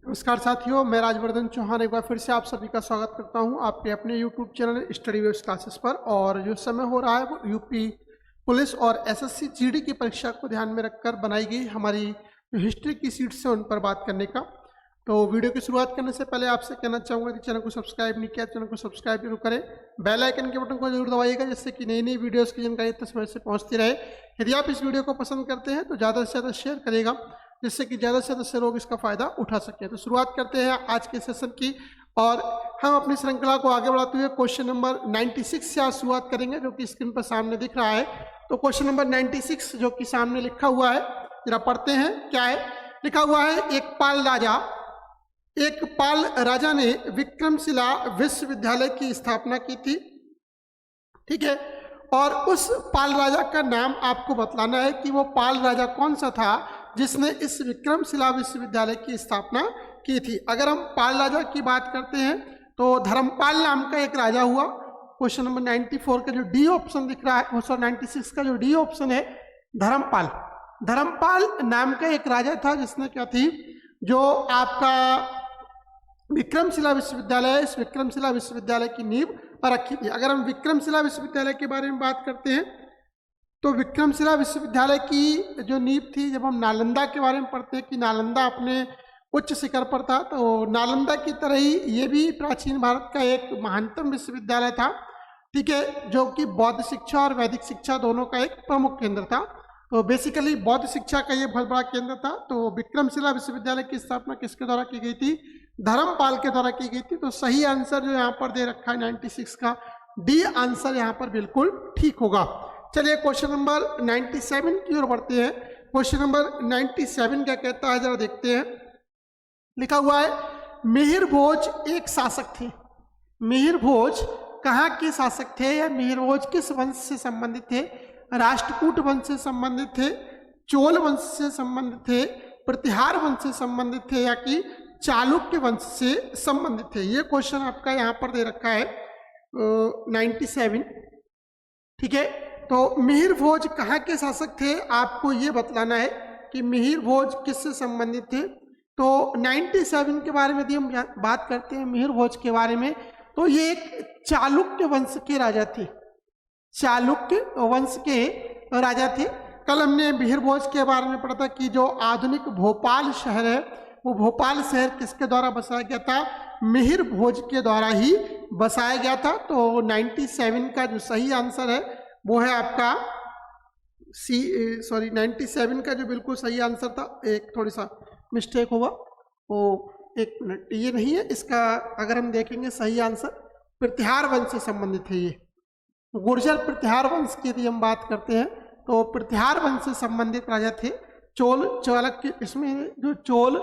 नमस्कार साथियों, मैं राजवर्धन चौहान एक बार फिर से आप सभी का स्वागत करता हूं आपके अपने YouTube channel study waves classes पर। और जो समय हो रहा है वो यूपी पुलिस और एसएससी जीडी की परीक्षा को ध्यान में रखकर बनाई गई हमारी जो हिस्ट्री की सीट्स हैं उन पर बात करने का। तो वीडियो की शुरुआत करने से पहले आपसे कहना चाहूँगा कि चैनल को सब्सक्राइब नहीं किया, चैनल को सब्सक्राइब जरूर करें, बेल आइकन के बटन को जरूर दबाइएगा जिससे कि नई नई वीडियोस की जानकारी तक समय से पहुँचती रहे। यदि आप इस वीडियो को पसंद करते हैं तो ज़्यादा से ज़्यादा शेयर करेगा जिससे कि ज़्यादा से ज़्यादा लोग इसका फ़ायदा उठा सकें। तो शुरुआत करते हैं आज के सेशन की और हम अपनी श्रृंखला को आगे बढ़ाते हुए क्वेश्चन नंबर 96 से आज शुरुआत करेंगे, जो कि स्क्रीन पर सामने दिख रहा है। तो क्वेश्चन नंबर 96 जो कि सामने लिखा हुआ है, जरा पढ़ते हैं क्या है। लिखा हुआ है, एक पाल राजा ने विक्रमशिला विश्वविद्यालय की स्थापना की थी। ठीक है, और उस पाल राजा का नाम आपको बतलाना है कि वो पाल राजा कौन सा था जिसने इस विक्रमशिला विश्वविद्यालय की स्थापना की थी। अगर हम पाल राजा की बात करते हैं तो धर्मपाल नाम का एक राजा हुआ। क्वेश्चन नंबर 94 का जो डी ऑप्शन दिख रहा है, सॉरी 96 का जो डी ऑप्शन है, धर्मपाल नाम का एक राजा था जिसने क्या थी, जो आपका विक्रमशिला विश्वविद्यालय, इस विक्रमशिला विश्वविद्यालय की नींव रखी थी। अगर हम विक्रमशिला विश्वविद्यालय के बारे में बात करते हैं तो विक्रमशिला विश्वविद्यालय की जो नींव थी, जब हम नालंदा के बारे में पढ़ते हैं कि नालंदा अपने उच्च शिखर पर था, तो नालंदा की तरह ही ये भी प्राचीन भारत का एक महानतम विश्वविद्यालय था। ठीक है, जो कि बौद्ध शिक्षा और वैदिक शिक्षा दोनों का एक प्रमुख केंद्र था। तो बेसिकली बौद्ध शिक्षा का ये बहुत बड़ा केंद्र था। तो विक्रमशिला विश्वविद्यालय की स्थापना किसके द्वारा की गई थी? धर्मपाल के द्वारा की गई थी। तो सही आंसर जो यहाँ पर दे रखा है 96 का डी आंसर यहाँ पर बिल्कुल ठीक होगा। चलिए क्वेश्चन नंबर 97 की ओर बढ़ते हैं। क्वेश्चन नंबर 97 क्या कहता है, जरा देखते हैं। लिखा हुआ है, मिहिर भोज एक शासक थे। मिहिर भोज कहाँ के शासक थे, या मिहिर भोज किस वंश से संबंधित थे? राष्ट्रकूट वंश से संबंधित थे, चोल वंश से संबंधित थे, प्रतिहार वंश से संबंधित थे, या कि चालुक्य वंश से संबंधित थे? ये क्वेश्चन आपका यहाँ पर दे रखा है 97। ठीक है, तो मिहिर भोज कहाँ के शासक थे, आपको ये बतलाना है कि मिहिर भोज किससे संबंधित थे। तो 97 के बारे में यदि हम बात करते हैं मिहिर भोज के बारे में, तो ये एक चालुक्य वंश के राजा थे। चालुक्य वंश के राजा थे। कल हमने मिहिर भोज के बारे में पढ़ा था कि जो आधुनिक भोपाल शहर है, वो भोपाल शहर किसके द्वारा बसाया गया था? मिहिर भोज के द्वारा ही बसाया गया था। तो 97 का जो सही आंसर है वो है आपका 97 का जो बिल्कुल सही आंसर था, एक थोड़ी सा मिस्टेक हुआ, वो एक मिनट, ये नहीं है इसका। अगर हम देखेंगे सही आंसर प्रतिहार वंश से संबंधित है। ये गुर्जर प्रतिहार वंश की यदि हम बात करते हैं तो प्रतिहार वंश से संबंधित राजा थे। चोल चालुक्य, इसमें जो चोल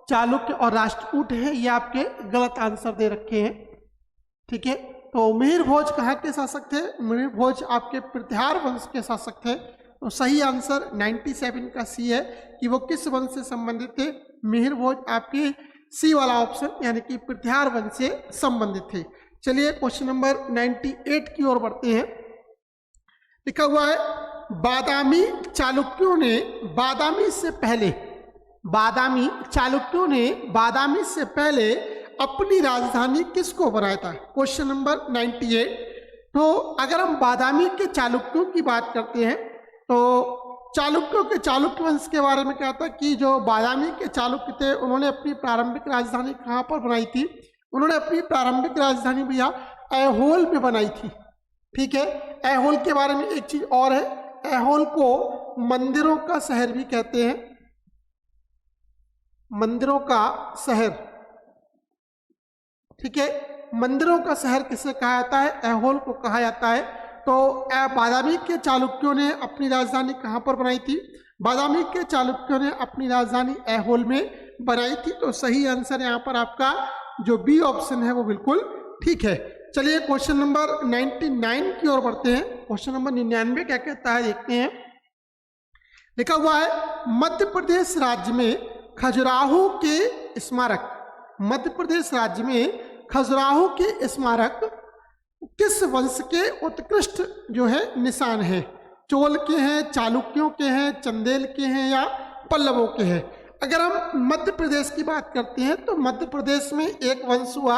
चालुक्य और राष्ट्रकूट है ये आपके गलत आंसर दे रखे हैं। ठीक है, तो मिहिर भोज कहाँ के शासक थे? मिहिर भोज आपके प्रतिहार वंश के शासक थे। तो सही आंसर 97 का सी है कि वो किस वंश से संबंधित थे? मिहिर भोज आपके सी वाला ऑप्शन यानी कि प्रतिहार वंश से संबंधित थे। चलिए क्वेश्चन नंबर 98 की ओर बढ़ते हैं। लिखा हुआ है, बादामी चालुक्यों ने बादामी से पहले अपनी राजधानी किसको बनाया था? Question number 98। तो अगर हम बादामी के चालुक्यों की बात करते हैं तो चालुक्यों के चालुक्य वंश के बारे में क्या था कि जो बादामी के चालुक्य थे उन्होंने अपनी प्रारंभिक राजधानी कहाँ पर बनाई थी? उन्होंने अपनी प्रारंभिक राजधानी भैया ऐहोल में बनाई थी। ठीक है, ऐहोल के बारे में एक चीज और है, ऐहोल को मंदिरों का शहर भी कहते हैं। मंदिरों का शहर, ठीक है, मंदिरों का शहर किसे कहा जाता है? ऐहोल को कहा जाता है। तो बादामी के चालुक्यों ने अपनी राजधानी कहाँ पर बनाई थी? बादामी के चालुक्यों ने अपनी राजधानी ऐहोल में बनाई थी। तो सही आंसर यहाँ पर आपका जो बी ऑप्शन है वो बिल्कुल ठीक है। चलिए क्वेश्चन नंबर 99 की ओर बढ़ते हैं। क्वेश्चन नंबर 99 क्या कहता है, देखते हैं। लिखा हुआ है, मध्य प्रदेश राज्य में खजुराहो के स्मारक, मध्य प्रदेश राज्य में खजुराहो के स्मारक किस वंश के उत्कृष्ट जो है निशान है? चोल के हैं, चालुक्यों के हैं, चंदेल के हैं, या पल्लवों के हैं? अगर हम मध्य प्रदेश की बात करते हैं तो मध्य प्रदेश में एक वंश हुआ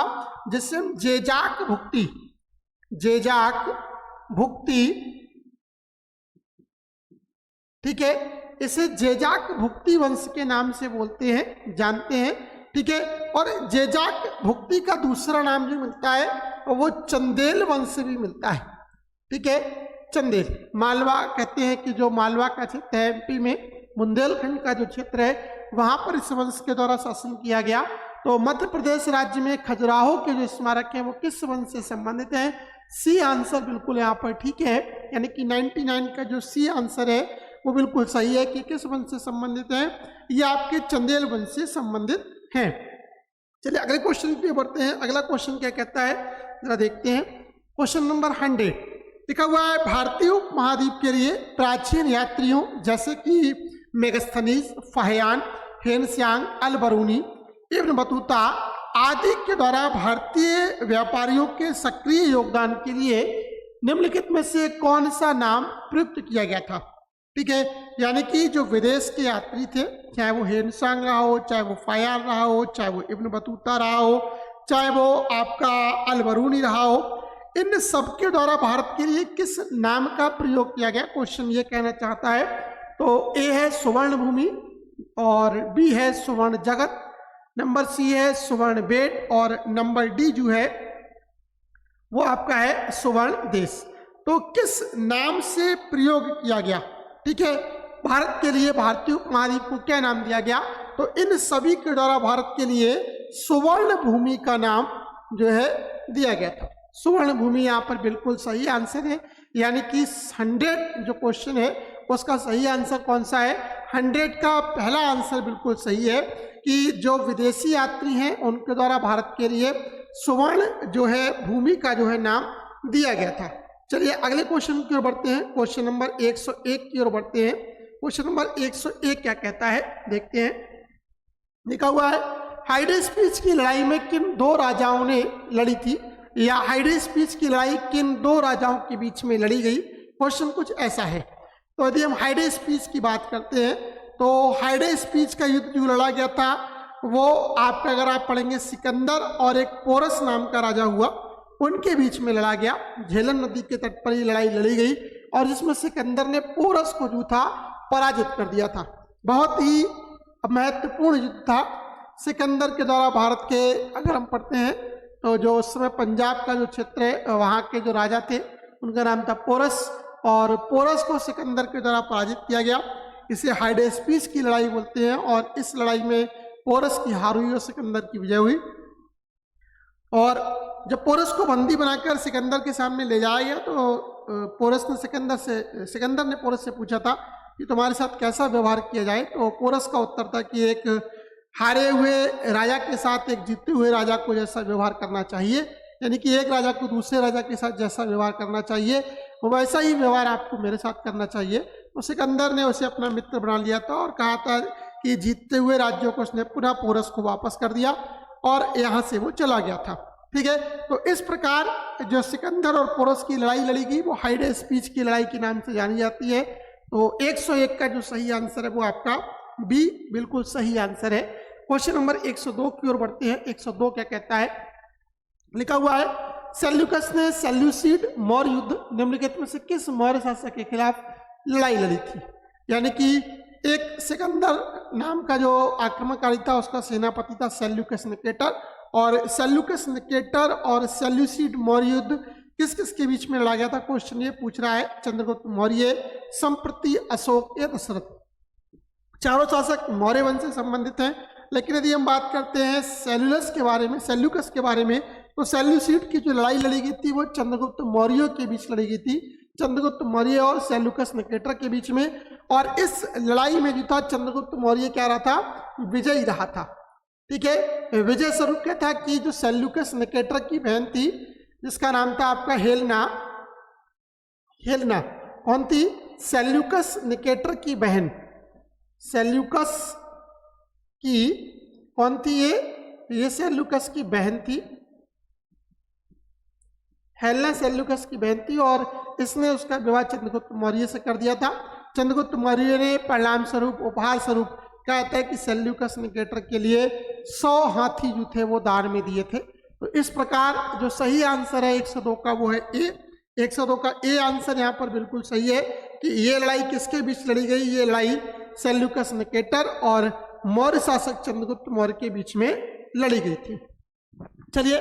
जिसे हम जेजाक भुक्ति, ठीक है, इसे जेजाक भुक्ति वंश के नाम से बोलते हैं, जानते हैं, ठीक है। और जेजाक भुक्ति का दूसरा नाम जो मिलता है वो चंदेल वंश भी मिलता है, ठीक है। चंदेल, मालवा कहते हैं कि जो मालवा का क्षेत्र है एमपी में, बुंदेलखंड का जो क्षेत्र है वहां पर इस वंश के द्वारा शासन किया गया। तो मध्य प्रदेश राज्य में खजुराहो के जो स्मारक हैं वो किस वंश से संबंधित हैं? सी आंसर बिल्कुल यहाँ पर ठीक है, यानी कि 99 का जो सी आंसर है वो बिल्कुल सही है कि किस वंश से संबंधित है, ये आपके चंदेल वंश से संबंधित हैं। चलिए अगले क्वेश्चन पे बढ़ते हैं। अगला क्वेश्चन क्या कहता है जरा देखते हैं। क्वेश्चन नंबर 100 लिखा हुआ है, भारतीय उपमहाद्वीप के लिए प्राचीन यात्रियों जैसे कि मेगस्थनीज, फाहियान, हेनस्यांग, अल बरूनी, इब्न बतूता आदि के द्वारा भारतीय व्यापारियों के सक्रिय योगदान के लिए निम्नलिखित में से कौन सा नाम प्रयुक्त किया गया था? ठीक है, यानी कि जो विदेश के यात्री थे, चाहे वो हेनस्यांग रहा हो, चाहे वो फाहियान रहा हो, चाहे वो इब्न बतूता रहा हो, चाहे वो आपका अल बरूनी रहा हो, इन सबके द्वारा भारत के लिए किस नाम का प्रयोग किया गया? क्वेश्चन ये कहना चाहता है। तो ए है सुवर्ण भूमि, और बी है सुवर्ण जगत, नंबर सी है सुवर्ण बेट, और नंबर डी जो है वो आपका है सुवर्ण देश। तो किस नाम से प्रयोग किया गया? ठीक है, भारत के लिए, भारतीय उपमहाद्वीप को क्या नाम दिया गया? तो इन सभी के द्वारा भारत के लिए सुवर्ण भूमि का नाम जो है दिया गया था। सुवर्ण भूमि यहाँ पर बिल्कुल सही आंसर है, यानी कि 100 जो क्वेश्चन है उसका सही आंसर कौन सा है? 100 का पहला आंसर बिल्कुल सही है कि जो विदेशी यात्री हैं उनके द्वारा भारत के लिए सुवर्ण जो है भूमि का जो है नाम दिया गया था। चलिए अगले क्वेश्चन की ओर बढ़ते हैं। क्वेश्चन नंबर 101 की ओर बढ़ते हैं। क्वेश्चन नंबर 101 क्या कहता है देखते हैं। लिखा हुआ है, हाइडेस्पीच की लड़ाई में किन दो राजाओं ने लड़ी थी, या हाइडेस्पीच की लड़ाई किन दो राजाओं के बीच में लड़ी गई? क्वेश्चन कुछ ऐसा है। तो यदि हम हाइडेस्पीच की बात करते हैं तो हाइडेस्पीच का युद्ध जो लड़ा गया था वो आपका, अगर आप पढ़ेंगे, सिकंदर और एक पोरस नाम का राजा हुआ, उनके बीच में लड़ा गया। झेलम नदी के तट पर ये लड़ाई लड़ी गई और जिसमें सिकंदर ने पोरस को जो था पराजित कर दिया था। बहुत ही महत्वपूर्ण युद्ध था। सिकंदर के द्वारा भारत के, अगर हम पढ़ते हैं तो जो उस समय पंजाब का जो क्षेत्र है वहाँ के जो राजा थे उनका नाम था पोरस, और पोरस को सिकंदर के द्वारा पराजित किया गया। इसे हाइडेस्पीच की लड़ाई बोलते हैं, और इस लड़ाई में पोरस की हार हुई और सिकंदर की विजय हुई। और जब पोरस को बंदी बनाकर सिकंदर के सामने ले जाया गया तो सिकंदर ने पोरस से पूछा था कि तुम्हारे साथ कैसा व्यवहार किया जाए? तो पोरस का उत्तर था कि एक हारे हुए राजा के साथ एक जीते हुए राजा को जैसा व्यवहार करना चाहिए, यानी कि एक राजा को दूसरे राजा के साथ जैसा व्यवहार करना चाहिए वैसा ही व्यवहार आपको मेरे साथ करना चाहिए। तो सिकंदर ने उसे अपना मित्र बना लिया था और कहा था कि जीतते हुए राज्यों को उसने पुनः पोरस को वापस कर दिया और यहाँ से वो चला गया था। ठीक है, तो इस प्रकार जो सिकंदर और पोरस की लड़ाई लड़ी गई वो हाइडेस्पीच की लड़ाई के नाम से जानी जाती है। तो 101 का जो सही आंसर है वो आपका बी बिल्कुल सही आंसर है। क्वेश्चन नंबर 102 की ओर बढ़ते हैं। 102 क्या कहता है? लिखा हुआ है, सेल्यूकस ने सेल्यूसिड मौर्य युद्ध निम्नलिखित में से किस मौर्य शासक के खिलाफ लड़ाई लड़ी थी? यानी कि एक सिकंदर नाम का जो आक्रमणकारी था उसका सेनापति था सेल्यूकस निकेटर, और सेल्यूकस निकेटर और सेल्यूसिड मौर्य युद्ध किस किस के बीच में लड़ा गया था? क्वेश्चन ये पूछ रहा है। चंद्रगुप्त मौर्य, संप्रति, अशोक या दशरथ। चारों शासक मौर्य वंश से संबंधित हैं, लेकिन यदि हम बात करते हैं सेल्यूकस के बारे में तो सेल्यूसिड की जो लड़ाई लड़ी गई थी वो चंद्रगुप्त मौर्य के बीच लड़ी गई थी, चंद्रगुप्त मौर्य और सेल्यूकस निकेटर के बीच में। और इस लड़ाई में जो था चंद्रगुप्त मौर्य क्या रहा था? विजयी रहा था। ठीक है, विजय स्वरूप क्या था कि जो सेल्यूकस निकेटर की बहन थी जिसका नाम था आपका हेलेना, कौन थी? सेल्यूकस निकेटर की बहन। सेल्यूकस की कौन थी? ये सेल्यूकस की बहन थी, हेलेना सेल्यूकस की बहन थी, और इसने उसका विवाह चंद्रगुप्त मौर्य से कर दिया था। चंद्रगुप्त मौर्य ने परिणाम स्वरूप, उपहार स्वरूप क्या कहता है कि सेल्यूकस निकेटर के लिए 100 हाथी जो थे वो दान में दिए थे। तो इस प्रकार जो सही आंसर है 102 का वो है ए। 102 का ए आंसर यहाँ पर बिल्कुल सही है कि ये लड़ाई किसके बीच लड़ी गई, ये लड़ाई सेल्यूकस निकेटर और मौर्य शासक चंद्रगुप्त मौर्य के बीच में लड़ी गई थी। चलिए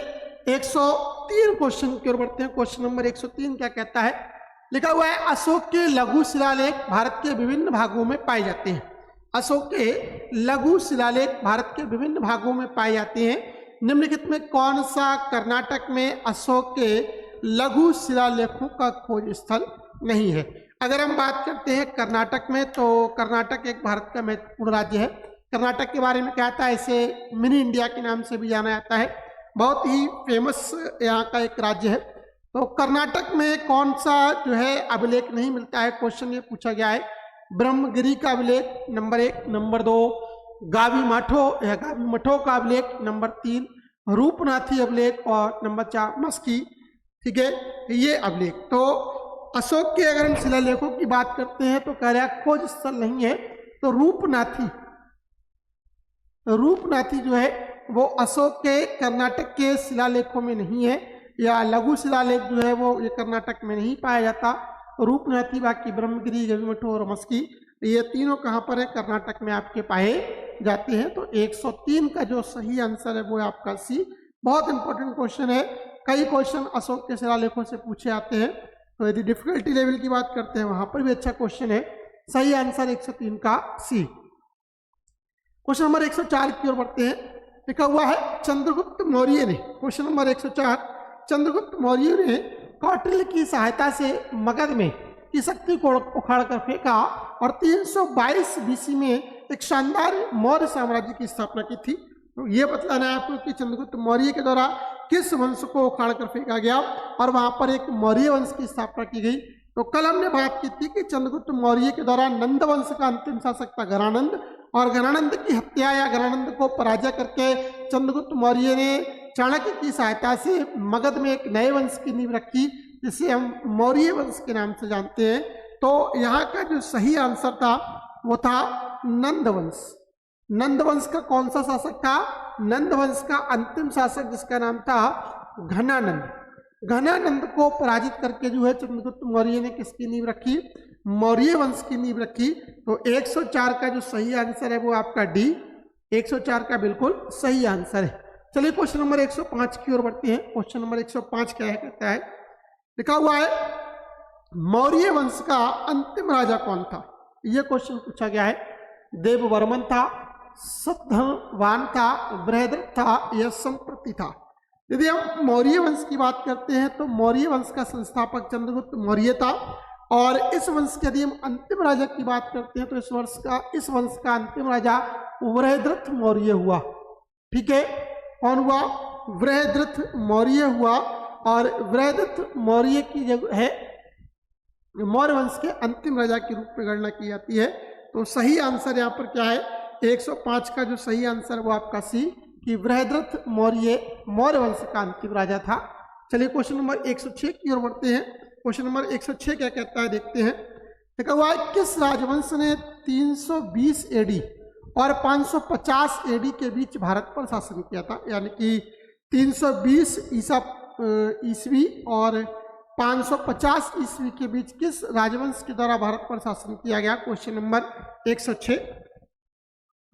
103 क्वेश्चन की ओर बढ़ते हैं। क्वेश्चन नंबर 103 क्या कहता है, लिखा हुआ है अशोक के लघु शिलालेख भारत के विभिन्न भागों में पाए जाते हैं। अशोक के लघु शिलालेख भारत के विभिन्न भागों में पाए जाते हैं। निम्नलिखित में कौन सा कर्नाटक में अशोक के लघु शिलालेखों का खोज स्थल नहीं है। अगर हम बात करते हैं कर्नाटक में, तो कर्नाटक एक भारत का महत्वपूर्ण राज्य है। कर्नाटक के बारे में क्या आता है, इसे मिनी इंडिया के नाम से भी जाना जाता है, बहुत ही फेमस यहाँ का एक राज्य है। तो कर्नाटक में कौन सा जो है अभिलेख नहीं मिलता है, क्वेश्चन ये पूछा गया है। ब्रह्मगिरी का अभिलेख नंबर 1, नंबर 2 गावी मठो का अभिलेख, नंबर 3 रूपनाथी अभिलेख और नंबर 4 मस्की, ठीक है, ये अभिलेख। तो अशोक के अगर हम शिलालेखों की बात करते हैं तो कह रहा है खोज स्थल नहीं है, तो रूपनाथी जो है वो अशोक के कर्नाटक के शिलालेखों में नहीं है, या लघु शिलालेख जो है वो ये कर्नाटक में नहीं पाया जाता। रूपनाथी बाकी ब्रह्मगिरी, गविमठो और मस्की ये तीनों कहाँ पर है, कर्नाटक में आपके पाए जाते हैं। तो 103 का जो सही आंसर है वो है आपका सी। बहुत इंपॉर्टेंट क्वेश्चन है, कई क्वेश्चन अशोक के शिलालेखों से पूछे आते हैं। तो यदि डिफिकल्टी लेवल की बात करते हैं वहां पर भी अच्छा क्वेश्चन है। सही आंसर 103 का सी। क्वेश्चन नंबर 104 की ओर बढ़ते हैं। लिखा हुआ है चंद्रगुप्त मौर्य ने, क्वेश्चन नंबर 104, चंद्रगुप्त मौर्य ने कौटिल्य की सहायता से मगध में की शक्ति को उखाड़ कर फेंका और 322 बीसी में एक शानदार मौर्य साम्राज्य की स्थापना की थी। तो ये बतलाना है आपको कि चंद्रगुप्त मौर्य के द्वारा किस वंश को उखाड़ कर फेंका गया और वहां पर एक मौर्य वंश की स्थापना की गई। तो कल हमने बात की थी कि चंद्रगुप्त मौर्य के द्वारा नंद वंश का अंतिम शासक था घनानंद, और घनानंद की हत्या या घनानंद को पराजय करके चंद्रगुप्त मौर्य ने चाणक्य की सहायता से मगध में एक नए वंश की नींव रखी, जिसे हम मौर्य वंश के नाम से जानते हैं। तो यहाँ का जो सही आंसर था वो था नंदवंश। नंदवंश का कौन सा शासक था, नंदवंश का अंतिम शासक जिसका नाम था घनानंद। घनानंद को पराजित करके जो है चंद्रगुप्त मौर्य ने किसकी नींव रखी, मौर्य वंश की नींव रखी। तो 104 का जो सही आंसर है वो आपका डी, 104 का बिल्कुल सही आंसर है। चलिए क्वेश्चन नंबर 105 की ओर बढ़ते हैं। क्वेश्चन नंबर 105 क्या है, कहता है, लिखा हुआ है मौर्य वंश का अंतिम राजा कौन था। यह क्वेश्चन पूछा गया है। देववर्मन था, सतधनवान था, बृहद्रथ था या संप्रति था। यदि हम मौर्य वंश की बात करते हैं तो मौर्य वंश का संस्थापक चंद्रगुप्त मौर्य था, और इस वंश के यदि हम अंतिम राजा की बात करते हैं तो इस वंश का अंतिम राजा बृहद्रथ मौर्य हुआ। ठीक है, कौन हुआ, बृहद्रथ मौर्य हुआ। और बृहद्रथ मौर्य की जो है मौर्य वंश के अंतिम राजा के रूप में गणना की जाती है। तो सही आंसर यहाँ पर क्या है, 105 का जो सही आंसर वो आपका सी, कि बृहद्रथ मौर्य मौर्य वंश का अंतिम राजा था। चलिए क्वेश्चन नंबर 106 की ओर बढ़ते हैं। क्वेश्चन नंबर 106 क्या कहता है, देखते हैं। देखा हुआ है किस राजवंश ने 320 एडी और 550 एडी के बीच भारत पर शासन किया था। यानी कि 320 ईस्वी और 550 ईस्वी के बीच किस राजवंश के द्वारा भारत पर शासन किया गया। क्वेश्चन नंबर 106,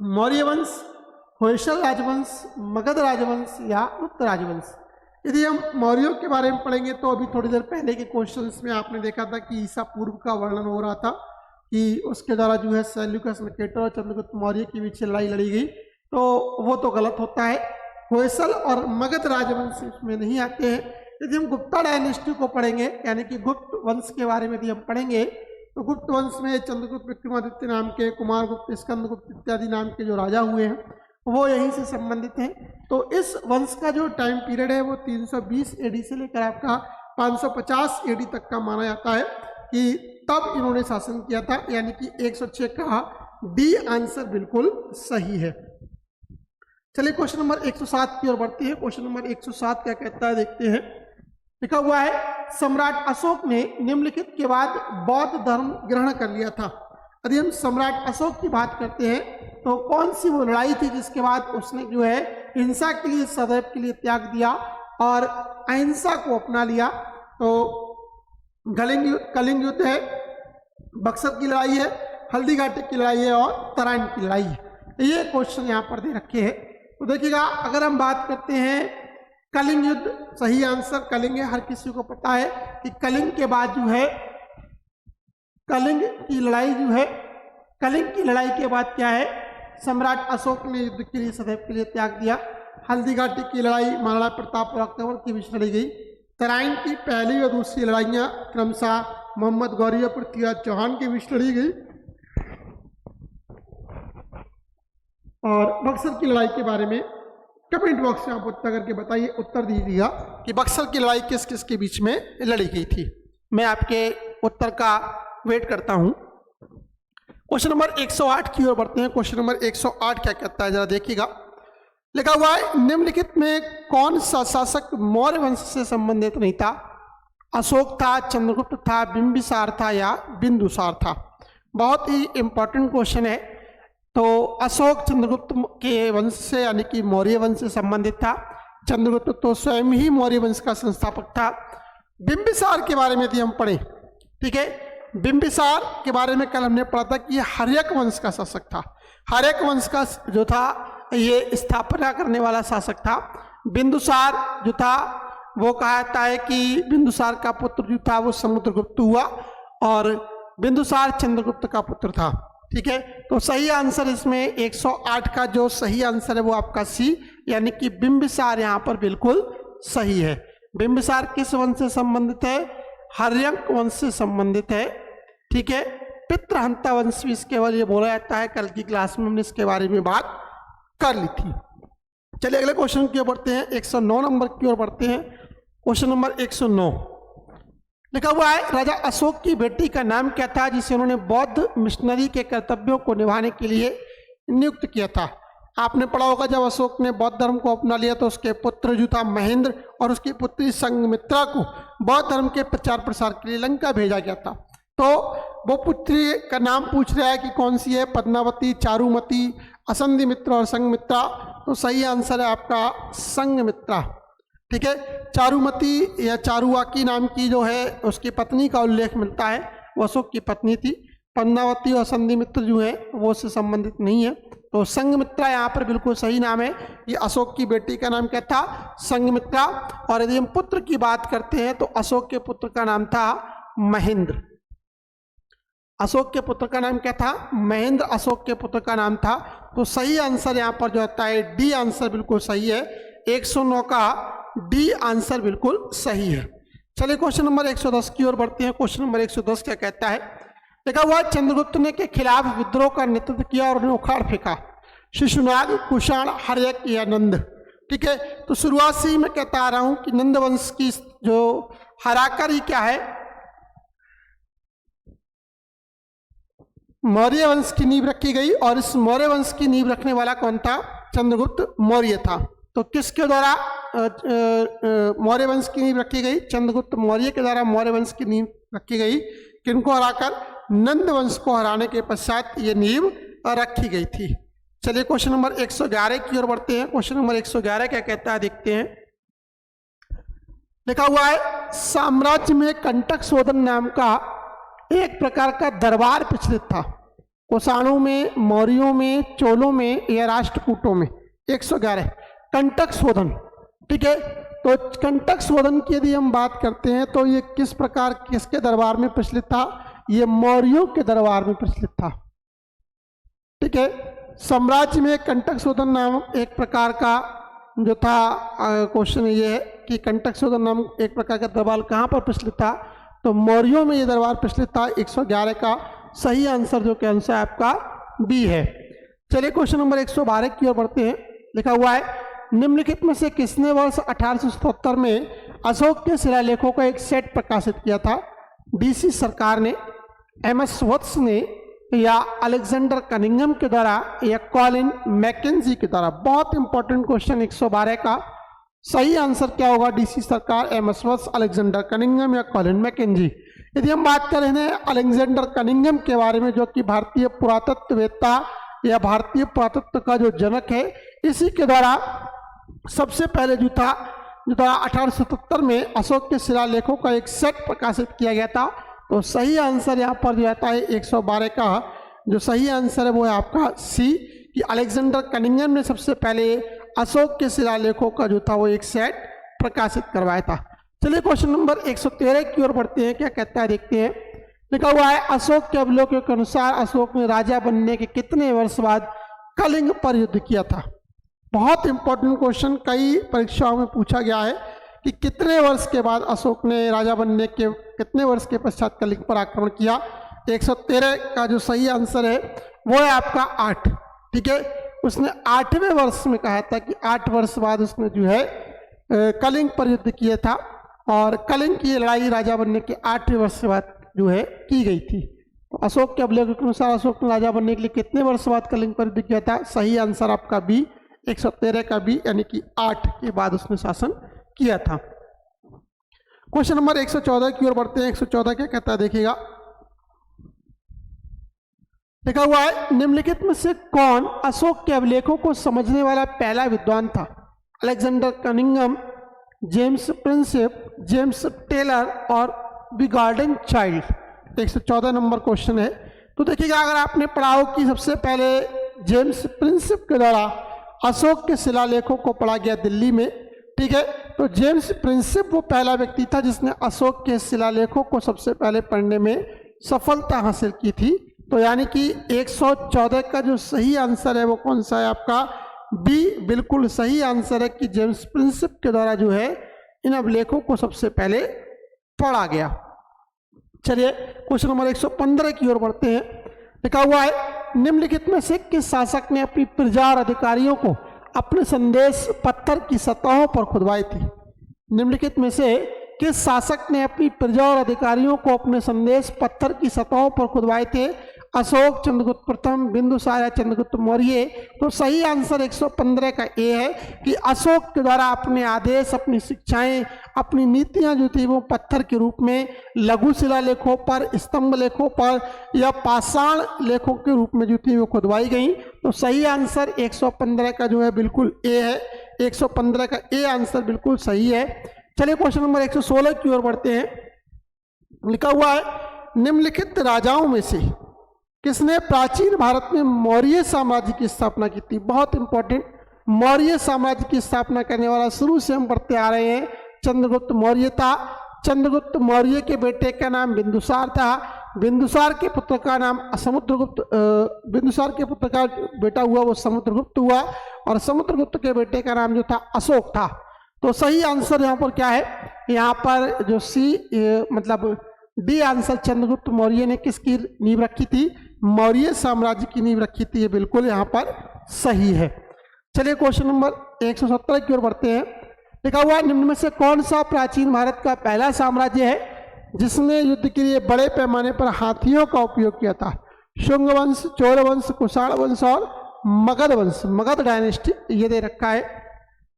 मौर्य वंश, होयसल राजवंश, मगध राजवंश या गुप्त राजवंश। यदि हम मौर्यों के बारे में पढ़ेंगे तो अभी थोड़ी देर पहले के क्वेश्चंस में आपने देखा था कि ईसा पूर्व का वर्णन हो रहा था कि उसके द्वारा जो है सेल्यूकस निकेटर और चंद्रगुप्त मौर्य के बीच लड़ाई लड़ी गई, तो वो तो गलत होता है। होयसल और मगध राजवंश इसमें नहीं आते हैं। यदि हम गुप्ता डायनेस्टी को पढ़ेंगे, यानी कि गुप्त वंश के बारे में यदि हम पढ़ेंगे तो गुप्त वंश में चंद्रगुप्त विक्रमादित्य नाम के, कुमारगुप्त, स्कंदगुप्त इत्यादि नाम के जो राजा हुए हैं वो यहीं से संबंधित हैं। तो इस वंश का जो टाइम पीरियड है वो 320 एडी से लेकर आपका 550 एडी तक का माना जाता है कि तब इन्होंने शासन किया था। यानी कि 106 का डी आंसर बिल्कुल सही है। चलिए क्वेश्चन नंबर 107 की ओर बढ़ते हैं। क्वेश्चन नंबर 107 क्या कहता है, देखते हैं। लिखा हुआ है सम्राट अशोक ने निम्नलिखित के बाद बौद्ध धर्म ग्रहण कर लिया था। यदि हम सम्राट अशोक की बात करते हैं तो कौन सी वो लड़ाई थी जिसके बाद उसने जो है हिंसा के लिए सदैव के लिए त्याग दिया और अहिंसा को अपना लिया? तो कलिंग युद्ध है, बक्सर की लड़ाई है, हल्दी घाटी की लड़ाई है और तराइन की लड़ाई है। ये क्वेश्चन यहाँ पर दे रखे हैं। तो देखिएगा, अगर हम बात करते हैं कलिंग युद्ध, सही आंसर कलिंग है। हर किसी को पता है कि कलिंग के बाद जो है कलिंग की लड़ाई के बाद क्या है, सम्राट अशोक ने युद्ध के लिए सदैव के लिए त्याग दिया। हल्दी घाटी की लड़ाई महाराणा प्रताप और अकबर के बीच लड़ी गई। तराइन की पहली और दूसरी लड़ाइयाँ क्रमशः मोहम्मद गौरी और पृथ्वीराज चौहान के बीच लड़ी गई। और बक्सर की लड़ाई के बारे में कमेंट बॉक्स में आप उत्तर करके बताइए, उत्तर दीजिएगा कि बक्सर की लड़ाई किस किस के बीच में लड़ी गई थी। मैं आपके उत्तर का वेट करता हूं। क्वेश्चन नंबर 108 की ओर बढ़ते हैं। क्वेश्चन नंबर 108 क्या कहता है, जरा देखिएगा। लिखा हुआ है, निम्नलिखित में कौन सा शासक मौर्य वंश से संबंधित नहीं था? अशोक था, चंद्रगुप्त था, बिंबिसार था या बिंदुसार था? बहुत ही इंपॉर्टेंट क्वेश्चन है। तो अशोक चंद्रगुप्त के वंश से यानी कि मौर्य वंश से संबंधित था। चंद्रगुप्त तो स्वयं ही मौर्य वंश का संस्थापक था। बिंबिसार के बारे में यदि हम पढ़ें, ठीक है, बिंबिसार के बारे में कल हमने पढ़ा था कि ये हर्यक वंश का शासक था। हर्यक वंश का जो था ये स्थापना करने वाला शासक था। बिंदुसार जो था वो कहा जाता है कि बिंदुसार का पुत्र जो था वो समुद्रगुप्त हुआ और बिंदुसार चंद्रगुप्त का पुत्र था। ठीक है, तो सही आंसर इसमें 108 का जो सही आंसर है वो आपका सी, यानी कि बिंबिसार यहाँ पर बिल्कुल सही है। बिंबिसार किस वंश से संबंधित है? हर्यक वंश से संबंधित है। ठीक है, पितृहंता वंश भी इसके बारे में बोला जाता है। कल की क्लास में हमने इसके बारे में बात कर ली थी। चलिए अगले क्वेश्चन की ओर बढ़ते हैं, 109 नंबर की ओर बढ़ते हैं। क्वेश्चन नंबर 109 लिखा हुआ है, राजा अशोक की बेटी का नाम क्या था जिसे उन्होंने बौद्ध मिशनरी के कर्तव्यों को निभाने के लिए नियुक्त किया था? आपने पढ़ा होगा जब अशोक ने बौद्ध धर्म को अपना लिया तो उसके पुत्र जो था महेंद्र और उसकी पुत्री संघमित्रा को बौद्ध धर्म के प्रचार प्रसार के लिए लंका भेजा गया था। तो वो पुत्री का नाम पूछ रहा है कि कौन सी है, पद्मावती, चारुमती, असंधिमित्रा और संघमित्रा? तो सही आंसर है आपका संघमित्रा। ठीक है, चारुमती या चारुवाकी नाम की जो है उसकी पत्नी का उल्लेख मिलता है, वो अशोक की पत्नी थी। पद्मावती और संधिमित्र जो है वो उससे संबंधित नहीं है। तो संघमित्रा यहाँ पर बिल्कुल सही नाम है। ये अशोक की बेटी का नाम क्या था? संघमित्रा। और यदि हम पुत्र की बात करते हैं तो अशोक के पुत्र का नाम था महेंद्र। अशोक के पुत्र का नाम क्या था? महेंद्र अशोक के पुत्र का नाम था। तो सही आंसर यहाँ पर जो होता है डी आंसर बिल्कुल सही है। 109 का डी आंसर बिल्कुल सही है। चलिए क्वेश्चन नंबर 110 की ओर बढ़ते हैं। क्वेश्चन नंबर 110 क्या कहता है? देखा हुआ, चंद्रगुप्त ने के खिलाफ विद्रोह का नेतृत्व किया और उन्हें उखाड़ फेंका। शिशुनाग, कुषाण, हर्यक या नंद? ठीक है, तो शुरुआत से ही मैं कहता आ रहा हूं कि नंद वंश की जो हराकर ही क्या है, मौर्य वंश की नींव रखी गई और इस मौर्य वंश की नींव रखने वाला कौन था? चंद्रगुप्त मौर्य था। तो किसके द्वारा मौर्य वंश की नींव रखी गई? चंद्रगुप्त मौर्य के द्वारा मौर्य वंश की नींव रखी गई। किनको हराकर? नंद वंश को हराने के पश्चात ये नींव रखी गई थी। चलिए क्वेश्चन नंबर 111 की ओर बढ़ते हैं। क्वेश्चन नंबर 111 क्या कहता है देखते हैं। लिखा हुआ है, साम्राज्य में कंटक शोधन नाम का एक प्रकार का दरबार प्रचलित था। कुषाणों में, मौर्यों में, चोलों में या राष्ट्रकूटों में? 111 कंटक शोधन। ठीक है, तो कंटक शोधन की यदि हम बात करते हैं तो ये किस प्रकार किसके दरबार में प्रचलित था? ये मौर्यों के दरबार में प्रचलित था। ठीक है, साम्राज्य में कंटक शोधन नाम एक प्रकार का जो था, क्वेश्चन ये है कि कंटक शोधन नाम एक प्रकार का दरबार कहाँ पर प्रचलित था? तो मौर्यों में ये दरबार प्रचलित था। 111 का सही आंसर जो कि आंसर आपका बी है। चलिए क्वेश्चन नंबर 112 की ओर बढ़ते हैं। लिखा हुआ है, निम्नलिखित में से किसने वर्ष 1877 में अशोक के शिलालेखों का एक सेट प्रकाशित किया था? डीसी सरकार ने, एमएस वत्स ने या अलेक्जेंडर कनिंघम के द्वारा या कॉलिन मैकेंजी के द्वारा? बहुत इंपॉर्टेंट क्वेश्चन 112 का सही आंसर क्या होगा? डीसी सरकार, एमएस वत्स, अलेक्जेंडर कनिंघम या कॉलिन मैकेंजी? यदि हम बात कर रहे हैं अलेक्जेंडर कनिंघम के बारे में, जो कि भारतीय पुरातत्ववेत्ता या भारतीय पुरातत्व का जो जनक है, इसी के द्वारा सबसे पहले जो था 1877 में अशोक के शिलालेखों का एक सेट प्रकाशित किया गया था। तो सही आंसर यहाँ पर जो आता है 112 का जो सही आंसर है वो है आपका सी, कि अलेक्जेंडर कनिंघम ने सबसे पहले अशोक के शिलालेखों का जो था वो एक सेट प्रकाशित करवाया था। चलिए क्वेश्चन नंबर 113 की ओर बढ़ते हैं, क्या कहता है देखते हैं। लिखा हुआ है अशोक के अवलोकन के अनुसार अशोक ने राजा बनने के कितने वर्ष बाद कलिंग पर युद्ध किया था। बहुत इंपॉर्टेंट क्वेश्चन, कई परीक्षाओं में पूछा गया है कि कितने वर्ष के बाद अशोक ने राजा बनने के कितने वर्ष के पश्चात कलिंग पर आक्रमण किया। 113 का जो सही आंसर है वो है आपका 8। ठीक है, उसने 8वें वर्ष में कहा था कि 8 वर्ष बाद उसने जो है कलिंग पर युद्ध किया था, और कलिंग की लड़ाई राजा बनने के 8वें वर्ष के बाद जो है की गई थी। तो अशोक के अवलोकन के अनुसार अशोक ने राजा बनने के लिए कितने वर्ष बाद कलिंग पर युद्ध किया था। सही आंसर आपका बी, 113 का बी, यानी कि 8 के बाद उसने शासन किया था। क्वेश्चन नंबर 114 की ओर बढ़ते हैं। 114 क्या कहता है देखिएगा। लिखा हुआ है निम्नलिखित में से कौन अशोक के अभिलेखों को समझने वाला पहला विद्वान था। Alexander Cunningham, James Prinsep, James Taylor और बिगार्डन चाइल्ड। 114 नंबर क्वेश्चन है। तो देखिएगा, अगर आपने पढ़ा हो कि सबसे पहले जेम्स प्रिंसेप के द्वारा अशोक के शिलालेखों को पढ़ा गया दिल्ली में। ठीक है, तो जेम्स प्रिंसेप वो पहला व्यक्ति था जिसने अशोक के शिलालेखों को सबसे पहले पढ़ने में सफलता हासिल की थी। तो यानी कि 114 का जो सही आंसर है वो कौन सा है आपका बी, बिल्कुल सही आंसर है कि जेम्स प्रिंसेप के द्वारा जो है इन अभिलेखों को सबसे पहले पढ़ा गया। चलिए क्वेश्चन नंबर 115 की ओर बढ़ते हैं। लिखा हुआ है निम्नलिखित में से किस शासक ने अपनी प्रजा और अधिकारियों को अपने संदेश पत्थर की सतहों पर खुदवाई थी। निम्नलिखित में से किस शासक ने अपनी प्रजा और अधिकारियों को अपने संदेश पत्थर की सतहों पर खुदवाए थे। अशोक, चंद्रगुप्त प्रथम, बिंदुसार या चंद्रगुप्त मौर्य। तो सही आंसर 115 का ए है कि अशोक के द्वारा अपने आदेश, अपनी शिक्षाएं, अपनी नीतियां जो थी वो पत्थर के रूप में लघु शिलालेखों पर, स्तंभ लेखों पर या पाषाण लेखों के रूप में जो थी वो खुदवाई गई। तो सही आंसर 115 का जो है बिल्कुल ए है। 115 का ए आंसर बिल्कुल सही है। चलिए क्वेश्चन नंबर 116 की ओर बढ़ते हैं। लिखा हुआ है निम्नलिखित राजाओं में से किसने प्राचीन भारत में मौर्य साम्राज्य की स्थापना की थी। बहुत इंपॉर्टेंट, मौर्य साम्राज्य की स्थापना करने वाला शुरू से हम पढ़ते आ रहे हैं चंद्रगुप्त मौर्य था। चंद्रगुप्त मौर्य के बेटे का नाम बिंदुसार था। बिंदुसार के पुत्र का नाम समुद्रगुप्त, बिंदुसार के पुत्र का बेटा हुआ वो समुद्रगुप्त हुआ, और समुद्रगुप्त के बेटे का नाम जो था अशोक था। तो सही आंसर यहाँ पर क्या है, यहाँ पर जो सी मतलब डी आंसर, चंद्रगुप्त मौर्य ने किसकी नींव रखी थी, मौर्य साम्राज्य की नींव रखी थी। ये बिल्कुल यहाँ पर सही है। चलिए क्वेश्चन नंबर 117 की ओर बढ़ते हैं। लिखा हुआ निम्न में से कौन सा प्राचीन भारत का पहला साम्राज्य है जिसने युद्ध के लिए बड़े पैमाने पर हाथियों का उपयोग किया था। शुंग वंश, चोल वंश, कुषाण वंश और मगध वंश। मगध डायनेस्टी ये दे रखा है।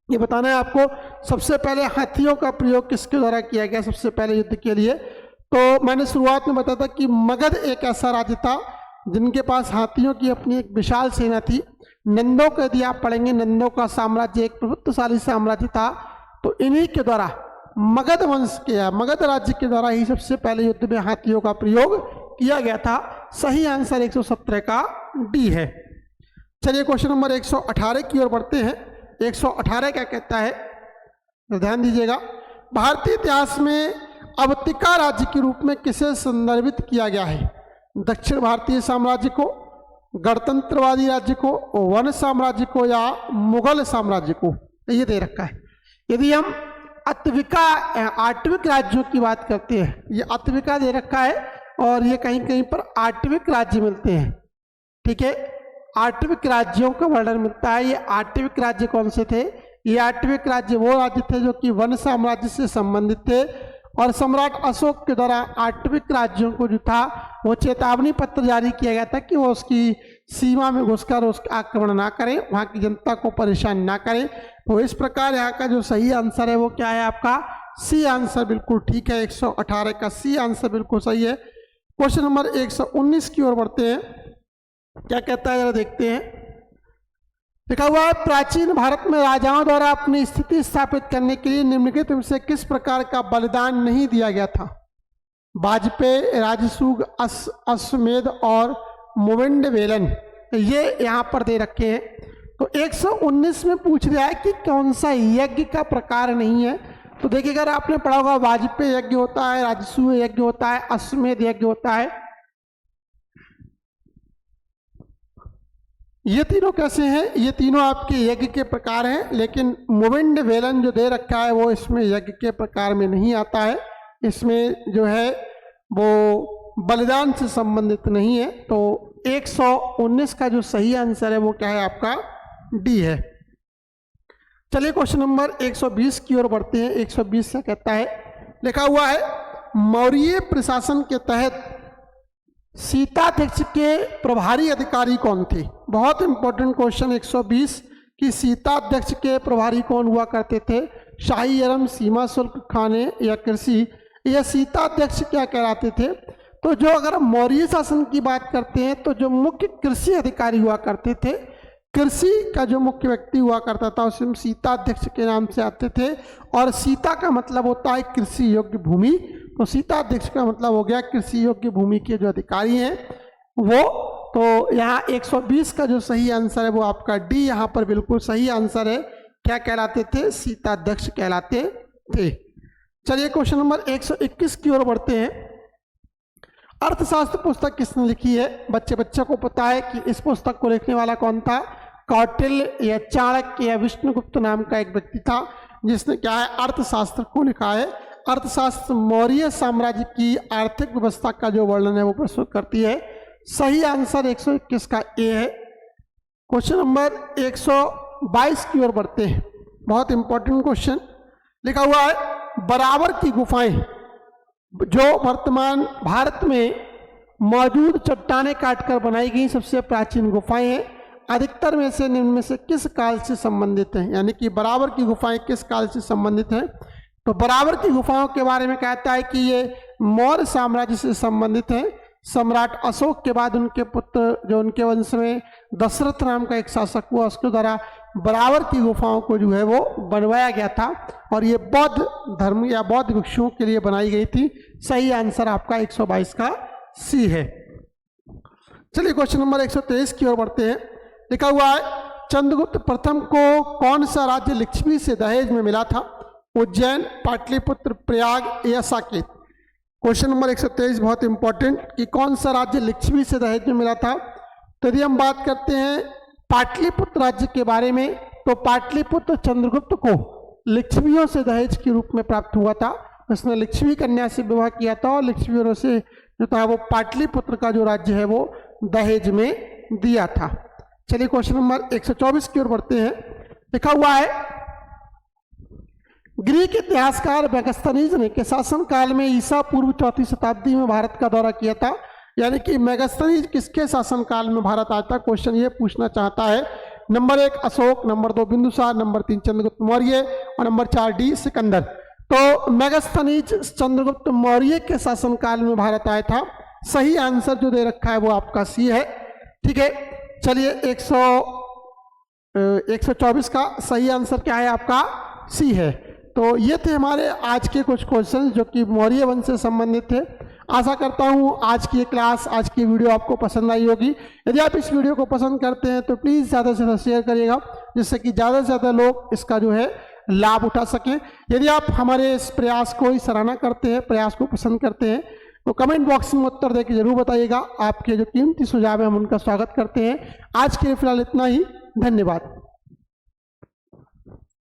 ये बताना है आपको सबसे पहले हाथियों का प्रयोग किसके द्वारा किया गया सबसे पहले युद्ध के लिए। तो मैंने शुरुआत में बताया था कि मगध एक ऐसा राज्य था जिनके पास हाथियों की अपनी एक विशाल सेना थी। नंदों को यदि आप पढ़ेंगे, नंदों का साम्राज्य एक प्रभुत्वशाली साम्राज्य था। तो इन्हीं के द्वारा मगध वंश के, मगध राज्य के द्वारा ही सबसे पहले युद्ध में हाथियों का प्रयोग किया गया था। सही आंसर 117 का डी है। चलिए क्वेश्चन नंबर 118 की ओर बढ़ते हैं। 118 क्या कहता है, तो ध्यान दीजिएगा। भारतीय इतिहास में अवंतिका राज्य के रूप में किसे संदर्भित किया गया है। दक्षिण भारतीय साम्राज्य को, गणतंत्रवादी राज्य को, वन साम्राज्य को या मुगल साम्राज्य को। ये दे रखा है। यदि हम अत्विका आठविक राज्यों की बात करते हैं, ये अत्विका दे रखा है और ये कहीं कहीं पर आठविक राज्य मिलते हैं। ठीक है, आठविक राज्यों का वर्णन मिलता है। ये आठविक राज्य कौन से थे, ये आठविक राज्य वो राज्य थे जो कि वन साम्राज्य से संबंधित थे, और सम्राट अशोक के द्वारा आठविक राज्यों को जो था वो चेतावनी पत्र जारी किया गया था कि वो उसकी सीमा में घुसकर उसका आक्रमण ना करें, वहाँ की जनता को परेशान ना करें। तो इस प्रकार यहाँ का जो सही आंसर है वो क्या है आपका सी आंसर बिल्कुल ठीक है, 118 का सी आंसर बिल्कुल सही है। क्वेश्चन नंबर 119 की ओर बढ़ते हैं। क्या कहता है जरा देखते हैं। लिखा हुआ है, प्राचीन भारत में राजाओं द्वारा अपनी स्थिति स्थापित करने के लिए निम्नलिखित में से किस प्रकार का बलिदान नहीं दिया गया था? वाजपेयी, राजसूग, अश्वमेध और मुविंडवेलन, ये यहाँ पर दे रखे हैं। तो 119 में पूछ रहा है कि कौन सा यज्ञ का प्रकार नहीं है। तो देखिए, अगर आपने पढ़ा होगा वाजपेयी यज्ञ होता है, राजसूग यज्ञ होता है, अश्वमेध यज्ञ होता है। ये तीनों कैसे हैं? ये तीनों आपके यज्ञ के प्रकार हैं, लेकिन मुविंडवेलन जो दे रखा है वो इसमें यज्ञ के प्रकार में नहीं आता है। इसमें जो है वो बलिदान से संबंधित नहीं है। तो 119 का जो सही आंसर है वो क्या है? आपका डी है। चलिए क्वेश्चन नंबर 120 की ओर बढ़ते हैं। 120 क्या कहता है? लिखा हुआ है, मौर्य प्रशासन के तहत सीताध्यक्ष के प्रभारी अधिकारी कौन थे? बहुत इंपॉर्टेंट क्वेश्चन 120 कि सीताध्यक्ष के प्रभारी कौन हुआ करते थे? शाही एवं सीमा शुल्क, खाने या कृषि, यह सीताध्यक्ष क्या कहलाते थे? तो जो अगर मौर्य शासन की बात करते हैं तो जो मुख्य कृषि अधिकारी हुआ करते थे, कृषि का जो मुख्य व्यक्ति हुआ करता था उसमें सीताध्यक्ष के नाम से आते थे। और सीता का मतलब होता है कृषि योग्य भूमि, तो सीताध्यक्ष का मतलब हो गया कृषि योग्य भूमि के जो अधिकारी हैं वो। तो यहाँ 120 का जो सही आंसर है वो आपका डी यहाँ पर बिल्कुल सही आंसर है। क्या कहलाते थे? सीताध्यक्ष कहलाते थे। चलिए क्वेश्चन नंबर 121 की ओर बढ़ते हैं। अर्थशास्त्र पुस्तक किसने लिखी है? बच्चे को पता है कि इस पुस्तक को लिखने वाला कौन था? कौटिल्य या चाणक्य या विष्णुगुप्त नाम का एक व्यक्ति था जिसने क्या है? अर्थशास्त्र को लिखा है। अर्थशास्त्र मौर्य साम्राज्य की आर्थिक व्यवस्था का जो वर्णन है वो प्रस्तुत करती है। सही आंसर 121 का ए है। क्वेश्चन नंबर 122 की ओर बढ़ते हैं। बहुत इंपॉर्टेंट क्वेश्चन लिखा हुआ है, बराबर की गुफाएं जो वर्तमान भारत में मौजूद चट्टाने काटकर बनाई गई सबसे प्राचीन गुफाएं हैं, अधिकतर में से निम्न में से किस काल से संबंधित हैं? यानी कि बराबर की गुफाएं किस काल से संबंधित हैं? तो बराबर की गुफाओं के बारे में कहता है कि ये मौर्य साम्राज्य से संबंधित हैं। सम्राट अशोक के बाद उनके पुत्र जो उनके वंश में दशरथ नाम का एक शासक हुआ, उसके द्वारा बराबर की गुफाओं को जो है वो बनवाया गया था और ये बौद्ध धर्म या बौद्ध भिक्षुओं के लिए बनाई गई थी। सही आंसर आपका 122 का सी है। चलिए क्वेश्चन नंबर 123 की ओर बढ़ते हैं। लिखा हुआ है, चंद्रगुप्त प्रथम को कौन सा राज्य लिच्छवी से दहेज में मिला था? उज्जैन, पाटलिपुत्र, प्रयाग या साकेत? क्वेश्चन नंबर 123 बहुत इंपॉर्टेंट कि कौन सा राज्य लिच्छवी से दहेज में मिला था। तो यदि हम बात करते हैं पाटलिपुत्र राज्य के बारे में, तो पाटलिपुत्र चंद्रगुप्त को लिच्छवियों से दहेज के रूप में प्राप्त हुआ था। उसने लिच्छवी कन्या से विवाह किया था और लिच्छवियों से जो था वो पाटलिपुत्र का जो राज्य है वो दहेज में दिया था। चलिए क्वेश्चन नंबर 124 की ओर बढ़ते हैं। लिखा हुआ है, ग्रीक इतिहासकार मेगास्थनीज ने के शासन काल में ईसा पूर्व 4वीं शताब्दी में भारत का दौरा किया था। यानी कि मेगास्थनीज किसके शासन काल में भारत आया था? क्वेश्चन ये पूछना चाहता है। Number 1 Ashoka, number 2 Bindusara, number 3 Chandragupta Maurya और नंबर 4 डी सिकंदर। तो मेगास्थनीज चंद्रगुप्त मौर्य के शासन काल में भारत आया था। सही आंसर जो दे रखा है वो आपका सी है। ठीक है, चलिए 124 का सही आंसर क्या है? आपका सी है। तो ये थे हमारे आज के कुछ क्वेश्चंस जो कि मौर्य वंश से संबंधित थे। आशा करता हूँ आज की क्लास, आज की वीडियो आपको पसंद आई होगी। यदि आप इस वीडियो को पसंद करते हैं तो प्लीज़ ज़्यादा से ज़्यादा शेयर करिएगा, जिससे कि ज़्यादा से ज़्यादा लोग इसका जो है लाभ उठा सकें। यदि आप हमारे इस प्रयास को सराहना करते हैं, प्रयास को पसंद करते हैं, तो कमेंट बॉक्स में उत्तर देकर जरूर बताइएगा। आपके जो कीमती सुझाव है हम उनका स्वागत करते हैं। आज के लिए फिलहाल इतना ही। धन्यवाद।